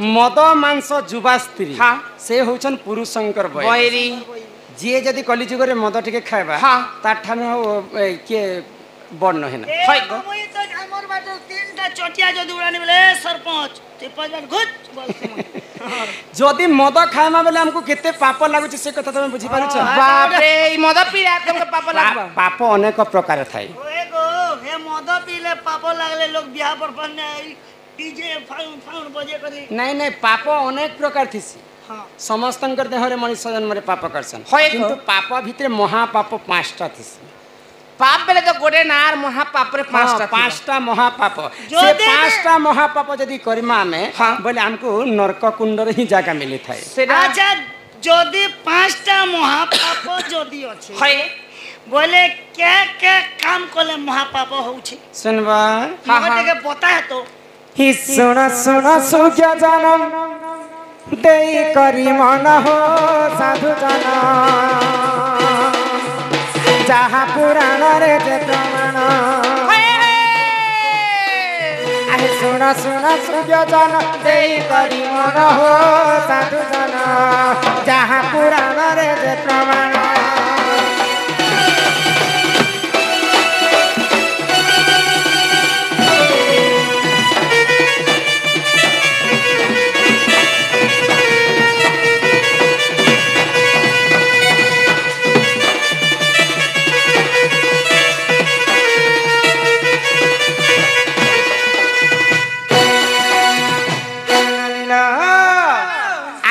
मद मांस जुबा स्त्री हाँ से होचन पुरुषंकर बैरी जी जदि कलिजुग रे मद टिके खाइबा हाँ ताठान के बड़ न हेना हाय गो मुई तो हमर बाटो तीनटा चटिया जदी उड़ानी बेले सरपंच ते पजन घुच बोलते जदि मद खाइमा बेले हमको केते पाप लागुची से कथा तुम बुझी पारुछ बाप रे ई मद पीरा तुमके पाप लागबा पाप अनेक प्रकार थाई ओए गो हे मद पीले पाप लागले लोग बियाह पर पन्ने डीजे फाउन फाउन बजे करी नहीं नहीं पाप अनेक प्रकार थिसी हां समस्तंकर देहरे मनुष्य जन्म रे पाप करसन होय गो। किंतु पाप भितरे महापाप पांचटा थिसी पाप बेले तो गोटे नार महापाप रे पांचटा पांचटा महापाप जो से दे- पांचटा महापाप जदि करिमा में हाँ। बोले हमको नरक कुंड रे ही जागा मिली थाए सेटा अच्छा जदी पांचटा महापाप जदी अछि हाय बोले क्या क्या काम कले महापाप होउछि सुनबा हाँ, मगर हाँ। के पता है तो ही सुन सुन सुज्ञ जनम देई करी मन हो साधु जन जहाँ पुराण रे जे प्रमाण आहे सुन सुन सुज्ञ जन देई करी मन हो साधु जन जहाँ पुराण रे जे प्रमाण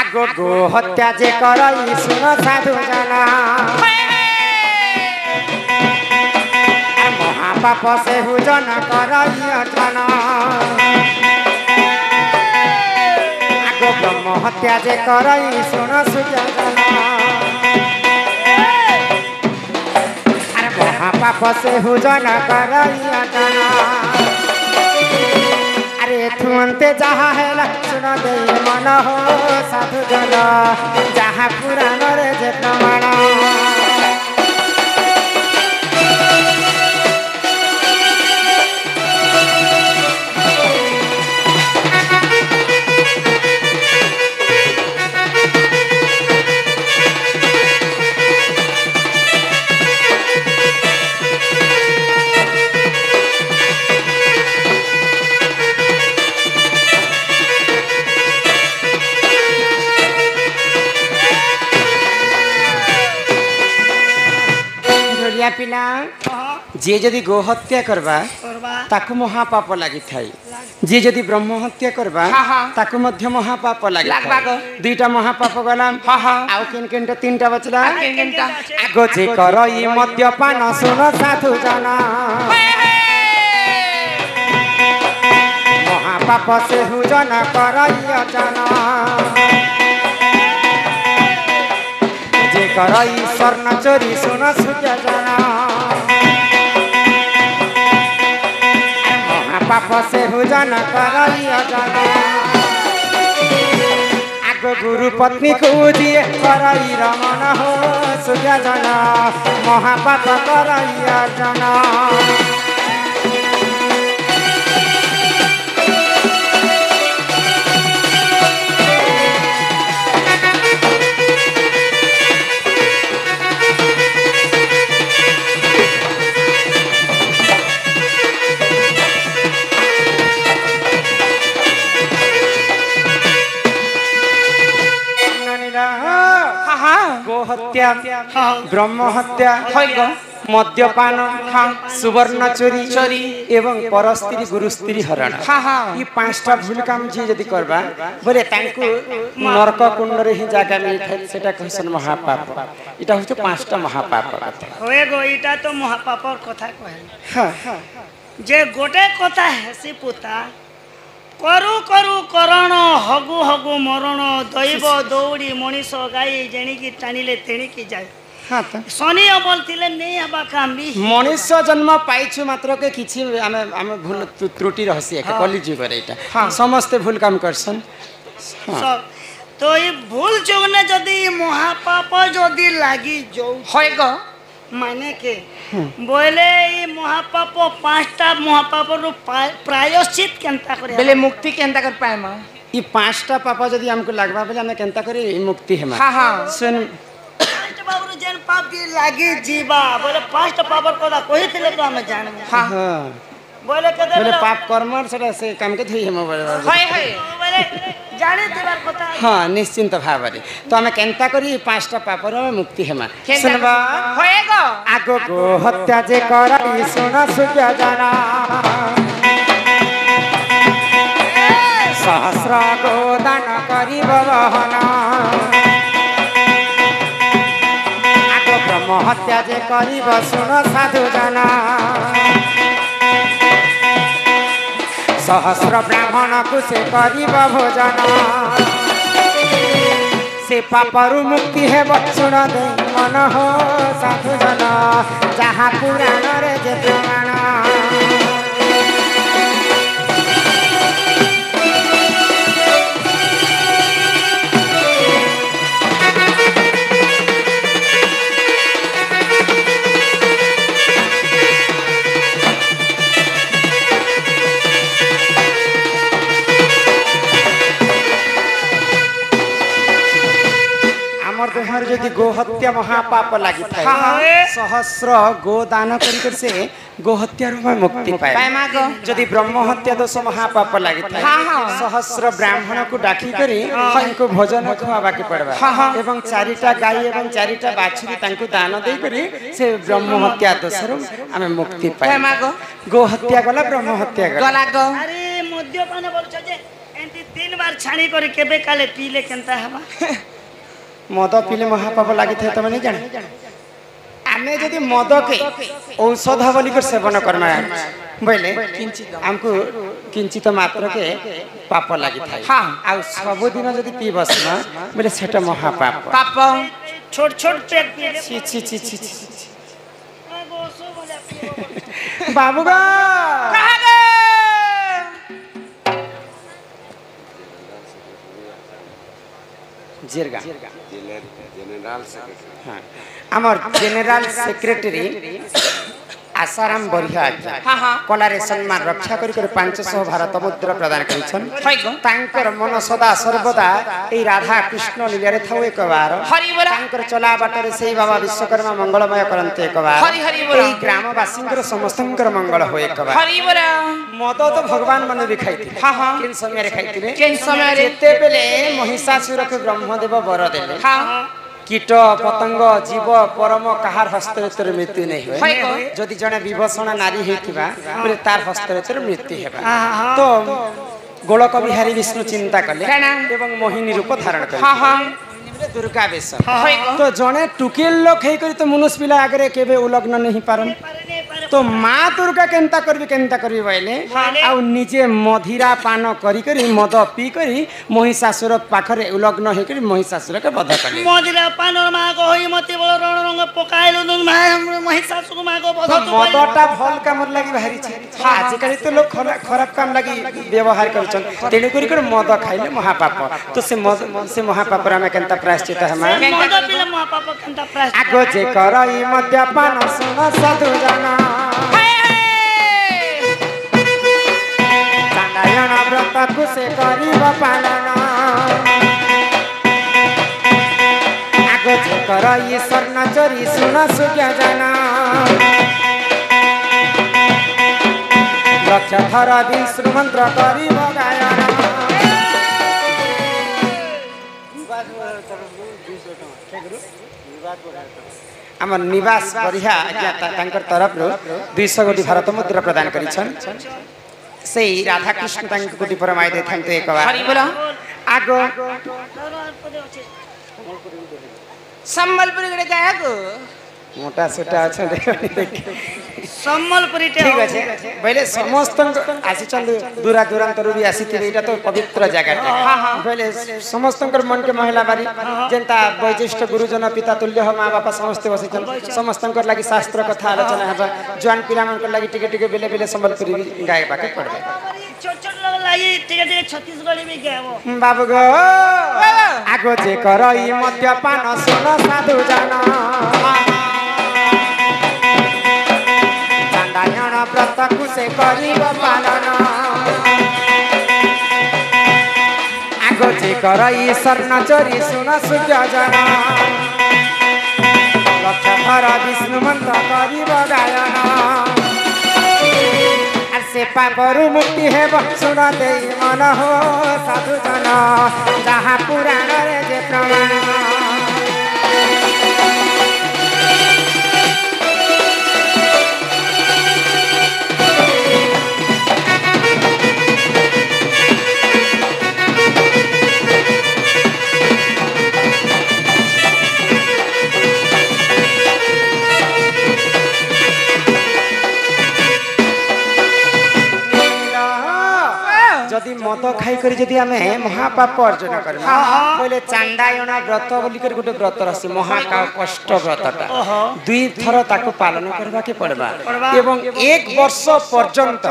आगो गो हत्या जे करई सुन साधु जना महापाप से हुजन करई अटन आगो ब्रह्म हत्या जे करई सुन सूर्य जना अरे महापाप से हुजन करई अटन अरे तुमते जहाँ है सुन दे मन हो साधु जन जहाँ पुराण रे जे प्रमाण पिला जे जदि गो हत्या करबा करबा ताकु महापाप लागि थाई जे जदि ब्रह्म हत्या करबा हाँ, हाँ। ताकु मध्य महापाप लागि लागबा गो। दुईटा महापाप गला हाँ, हाँ। आउ केन केनटा तीनटा बचला केनटा आगो जे करई मद्यपान सुन साधु जना महापाप से हुजन करई जना जे करई स्वर्ण चोरी सुन सूर्य जना महापाप से हुजन करई जना आगो गुरु पत्नी को दिए करई रमन हो सूर्य जना महापाप करई जना गो हत्या ब्रह्म हत्या मद्यपान सुवर्ण चोरी चोरी एवं परस्त्री गुरु स्त्री हरण ये पांचटा भूल काम जी यदि करबा बोले तांको नरक कुंड रे ही जागा मिलथाय सेटा कहसन महापाप इटा होछ पांचटा महापाप कथा होए गो इटा तो महापापर कथा कहल हां जे गोटे कथा हेसी पुता करू करू करण हगु हगु मरण दैव दौड़ी मनीष गाई जेणिकी टाणिले तेणिकी जाए हां त शनि बोलथिले नहीं हबा काम भी मनुष्य जन्म पाइछु मात्र के किछि आमे भूल त्रुटि रहसी एक कलि जुग रे इटा समस्त भूल काम करसन सब तो ये भूल चुगने जदि महापाप जदि लागी जो होय गो माने के बोले ये महापाप पांचटा महापाप रो प्रायश्चित केनता करे बेले मुक्ति केनता कर पाए मां ई पांचटा पाप जदि हमको लगबा बोले हमें केनता करी मुक्ति हेमा हाँ हाँ सुन पांच बाबू जेन पाप भी लागी जीवा बोले पांच पापर कदा कहिथिले तो हमें जानबो हाँ हाँ बोले कदे बोले पाप कर्म सेटा से काम के थई हेमा बोले हाय हाय बोले जाने देबार कथा हाँ निश्चिंत भावरे तो हमें केनता करी पांचटा पापर मुक्ति हेमा केनता सुनबा होएगो आगो गो हत्या जे करई सुन सुख्य जना सहस्र गोदान करी बहन आगो ब्रह्म हत्या जे करी सुन साधु जना सहस्र ब्राह्मण को से करी भोजन से पापरु मुक्ति है बचुण दे मन हो साधु जन जहाँ पुराण रे जे प्रमाण देहर जदि गोहत्या महापाप लगी था सहस्र गोदान कर से गोहत्या मुक्ति पाए जदि ब्रह्म हत्या दोष महापाप लगी था सहस्र ब्राह्मण को डाकी करी इनको भोजन खुआवा के पड़वा एवं चारिटा गाय एवं चारिटा बाछुरी तांको दान दे करी से ब्रह्म हत्या दोष हमें मुक्ति पाए गोहत्या गला ब्रह्म हत्या गला अरे मद्यपान बोलछ जे एंती 3 बार छाणी कर केबे काले पीले केनता हवा मद पीले महापाप लगी थे तुम नहीं जाने आमे जदि मद के औषध बोली कर सेवन करना बोले हमको किंचित मात्र के पाप लगी था हाँ आ सब दिन जदि पी बसना बोले सेटा महापाप पाप छोट छोट पेट पी छी छी छी छी बाबू गा कहां गए जिरगा जनरल सेक्रेटरी हाँ आमर जनरल सेक्रेटरी आसाराम बरिया कलारे सम्मान रक्षा करी 500 भारत मुद्रा प्रदान करिछन तांकर मन सदा सर्वदा ए राधा कृष्ण लीला रे थाउ एक बार हरि बोला तांकर चला बाटरे सेई बाबा विश्वकर्मा मंगलमय करन्ते एक बार हरि हरि बोला ए ग्रामवासींकर समस्तंकर मंगल होय एक बार हरि बोला मद तो भगवान मन भी खाइथिले हां हां किन समय रे खाइथिले किन समय रे जेते बेले महिषासुर के ब्रह्मदेव वर देले हां कीट पतंग जीव परम कहार हस्तरेतर मृत्यु नहीं हुए जदि जने विभूषण नारी हेतिबा बोले तार हस्तरेतर मृत्यु हेबा तो गोलक बिहारी विष्णु चिंता कले एवं मोहिनी रूप धारण कले हां हां दुर्गा वेश तो जने टुकेल लोक हे करी तो मनुष्य पिला आगरे केबे उलग्न नहीं पारन तो माँ दुर्गा केनता करबी बोले आ निजे मधिरा पान करी करी मद पी करी महिषासुर पाखरे उलग्न हे करी महिषासुर के वध कले मधिरा पान माँ को होई मते बड़ रण रंग पकाइलो न महिषासुर माँ को वध तो मदटा भल काम लागि भारी छ आज काली तो लोग खराब काम लागि व्यवहार करछन तेने करी मद खाइले महापाप तो से महापाप रा में केनता प्रायश्चित हमा मद पीले महापाप केनता प्रायश्चित आगो जे करई मद्यपान सुन साधु जना चांडायन व्रत कुसे करिब पालन आगो जे करई स्वर्ण चोरी सुन सुज्ञ जना लक्ष थर विष्णु मंत्र करिब गायन आम निवास बढ़िया आज्ञा तांकर तरफ 200 कोटी भारत मुद्रा प्रदान करिछन से राधा कृष्ण तांक कोटी परमाय दे थांते एक बार हरि बोला आगो संबलपुर गडे जाया गो मोटा सोटा अच्छा देख सम्बलपुरी ठीक আছে বলে সমস্ত আসিছন দূরা দূরান্তরু বি আসিতিবে এটা তো পবিত্র জায়গাটা বলে সমস্তଙ୍କର मन के महिला बारी जेंता वैशिष्ट गुरुजन पिता तुल्य हो माँ बापा समस्त बसिछन समस्तଙ୍କର लागि शास्त्र कथा आलोचना हेबा जवान पिला मनकर लागि टिके टिके बेले बेले संबलपुरी गाय बाके पड़बे छोट छोट लागि टिके टिके छत्तीसगढ़ी भी गाबो बाबू गो आगो जे करई मद्यपान सुन साधु जाना चांडायन व्रत कुसे करिब पालन जे करई स्वर्ण चोरी सुन सूर्य जन लक्ष थर विष्णु मंत्र करिब गायन आर से पापरु मुक्ति हेब सुन देई मन हो साधु जन जहाँ पुराण रे जे प्रमाण जदि मद खाई करी जदि आमे महापाप अर्जन करबा पहिले चांडायण व्रत बोली कर गुटे व्रत रसी महाकष्ट व्रतटा दुई थर ताको पालन करबा के पड़बा एवं एक वर्ष पर्यंत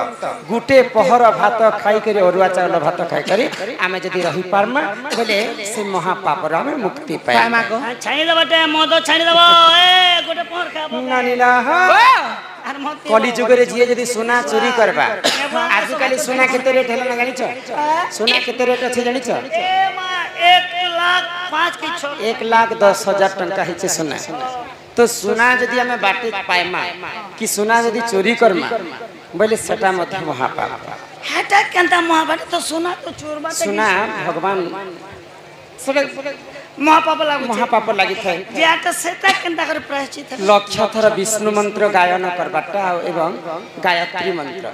गुटे पहर भात खाई करी अरुआ चावल भात खाई करी आमे जदि रही पारमा बोले से महापाप रा आमे मुक्ति पाइमा छाणी दबटे मद छाणी दब ए गुटे पहर खाबो नानीला कली जुगरे जी जदि सोना चोरी करबा आज काली सोना केते रेट हेला जानि छ सोना केते रेट अछि जानि छ 1,05,000 टंका हिचे सोना तो सोना जदि हमें बाटे पाइमा कि सोना जदि चोरी करमा बोले सेटा मध्य महापाप हाटा केनता महापाप तो सोना तो चोर बाटे सोना भगवान महापाप लागि थाए जे आटा सेटा केनता कर प्रायश्चित लक्ष थर विष्णु मंत्र गायन करबाटा एवं गायत्री मंत्र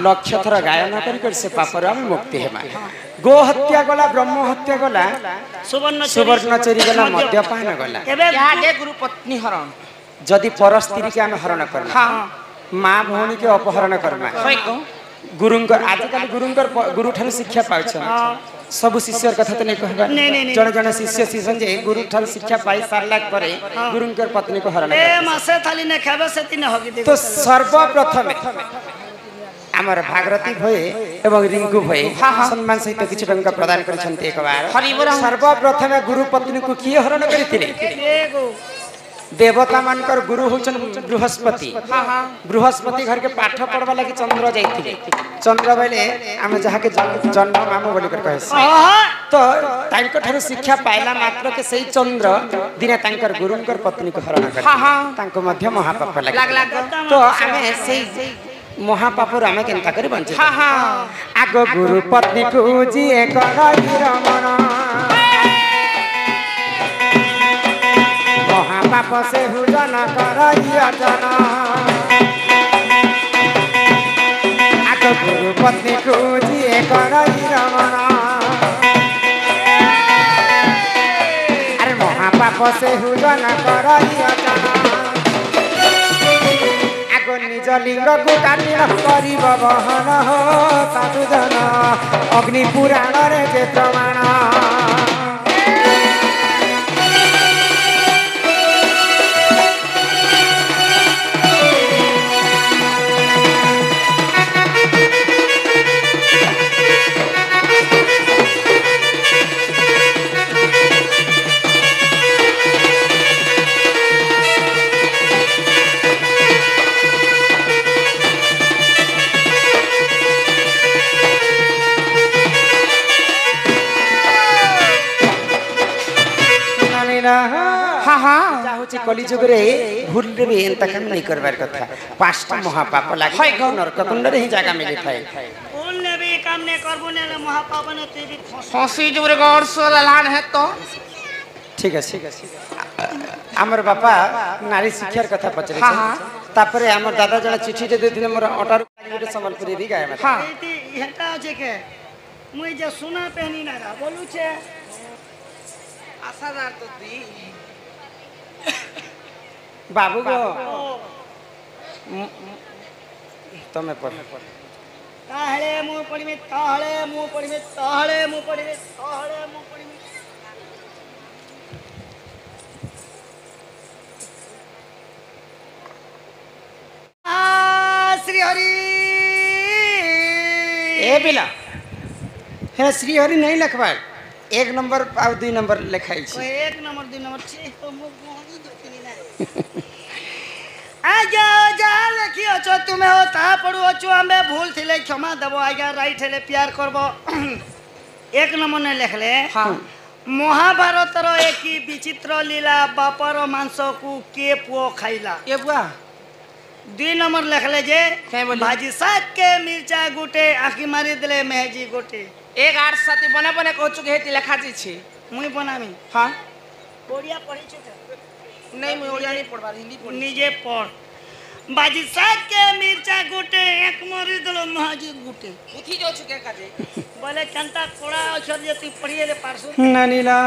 लक्ष थर गायन कर से पापर हम मुक्ति हेमा गो हत्या गला ब्रह्म हत्या गला सुवर्ण चोरी गला मद्यपान गला एबे यादे गुरु पत्नी हरण जदि पर स्त्री के हम हरण करना मां भौणी के अपहरण करना गुरुंकर आजकल गुरुंकर गुरु ठान शिक्षा पाछ सब शिष्यर कथा तो नहीं कहबा जण जण शिष्य शिष्यन जे गुरु ठान शिक्षा पाई सारला परे गुरुंकर पत्नी को हरण ए मासे थाली ने खाबे सेति न होगी तो सर्वप्रथम हमर भागरती भए एवं रिंकू भए सम्मान सहित किछ टंका प्रदान करिसंते एक बार सर्वप्रथम गुरु पत्नी को किए हरण करिथिले देवता मानकर गुरु होचन बृहस्पति बृहस्पति घर के पाठ पढ़वा लगी चंद्र जाइथिले चंद्र बेले हम जहा के जन्म मामू बोली कर कहस तो तांको ठारो शिक्षा पाइला मात्र के सही चंद्र दिने तांकर गुरुंकर पत्नी को हरण कर तांको मध्य महापाप लाग तो हमें सही महापाप आमे केनता करी बंचे आगो गुरु पत्नी को जी एक रमण महापाप से हुजन करइया जन आगो गुरु पत्नी को जी एक रमण अरे महापाप से हुजन करइया जन निज लिंग को काटी करिब बहन हो साधु जन अग्नि पुराण रे जे प्रमाण कली जुग रे भूल रे एंता काम नहीं करबार कथा पांचटा महापाप लागे नरक कुंड रे ही जागा मिली थाए भूल ने भी काम ने करबो ने महापाप ने ते भी फांसी जुग रे गौर सो लान है तो ठीक है हमर बापा नारी शिक्षार कथा पचरे तापरे हमर दादा जने चिट्ठी दे दिने मोर अटार गोटे संबलपुरी री गाय हां हेटा जे के मुई जे सुना पहनी ना बोलू छे आशादार तो दी बाबू गो तमे पढ़ ताहले मुंह पड़ी में ताहले मुंह पड़ी में ताहले मुंह पड़ी में ताहले मुंह पड़ी में श्री हरि ए बिला है श्री हरि नहीं लिखबार एक नंबर आ 2 नंबर लिखाई छी एक नंबर 2 नंबर छी तो मुंह मोहनी जोतिनी ना आजा जा लिखियो छ तुमे होता पड़ो छ हमें भूल थिले क्षमा देबो आज्ञा राइट हेले प्यार करबो एक नंबर ने लिखले हाँ महाभारत रो एक ही विचित्र लीला बापर मांस को के पुओ खाइला ये बुआ 2 नंबर लिखले जे क्या बोली? भाजी साग के मिर्चा गुटे आखी मारी दिले मेहजी गुटे एक आठ साथी बने बने कह चुके हेती लेखा जी छी मुई बनामी हाँ ओडिया पढ़ी छु त नहीं मैं ओडिया नहीं पढ़वा हिंदी पढ़ी निजे पढ़ भाजी साग के मिर्चा गुटे एक मारी दिले मेहजी गुटे उठी जो चुके काजे बोले कंता कोड़ा अक्षर जे तू पढ़िए रे पारसु ननीला